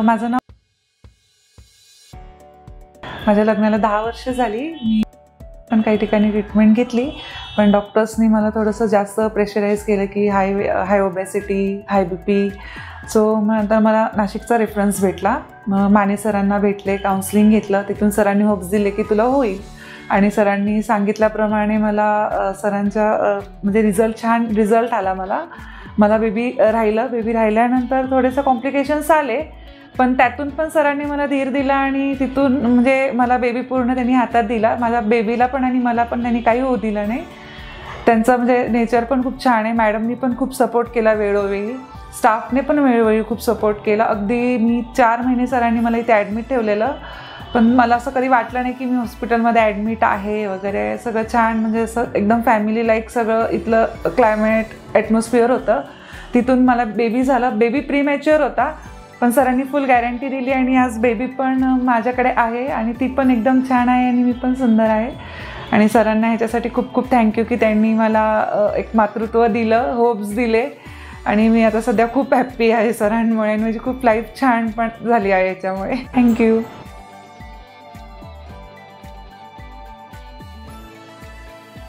माझं नाव, माझ्या लग्नाला 10 वर्ष झाली. मी पण काही ठिकाणी ट्रीटमेंट घेतली, पण डॉक्टर्सनी मला थोडंसं जास्त प्रेशराईज केलं की हाय ओबेसिटी, हाय BP. सो नंतर मला नाशिकचा रेफरन्स भेटला. मग माने सरांना भेटले, काउन्सिलिंग घेतलं. तिथून सरांनी होप्स दिले की तुला होईल, आणि सरांनी सांगितल्याप्रमाणे मला सरांच्या म्हणजे छान रिझल्ट आला. मला बेबी राहिल्यानंतर थोडेसे कॉम्प्लिकेशन्स आले, पण त्यातून पण सरांनी मला धीर दिला आणि तिथून म्हणजे मला बेबी पूर्ण त्यांनी हातात दिला. माझ्या बेबीला पण आणि मला पण त्यांनी काही होऊ दिलं नाही. त्यांचं म्हणजे नेचर पण खूप छान आहे. मॅडमनी पण खूप सपोर्ट केला वेळोवेळी, स्टाफने पण वेळोवेळी खूप सपोर्ट केला. अगदी मी 4 महिने सरांनी मला इथे ॲडमिट ठेवलेलं, पण मला असं कधी वाटलं नाही की मी हॉस्पिटलमध्ये ॲडमिट आहे वगैरे. सगळं छान, म्हणजे असं एकदम फॅमिली लाईक सगळं इथलं क्लायमेट, ॲटमॉस्फिअर होतं. तिथून मला बेबी झाला. बेबी प्रीमॅच्युअर होता, पण सरांनी फुल गॅरंटी दिली आणि आज बेबी पण माझ्याकडे आहे आणि ती पण एकदम छान आहे आणि मी पण सुंदर आहे. आणि सरांना ह्याच्यासाठी खूप खूप थँक्यू की त्यांनी मला एक मातृत्व दिलं, होप्स दिले. आणि मी आता सध्या खूप हॅप्पी आहे सरांमुळे, आणि माझी खूप लाईफ छान पण झाली आहे याच्यामुळे. थँक्यू.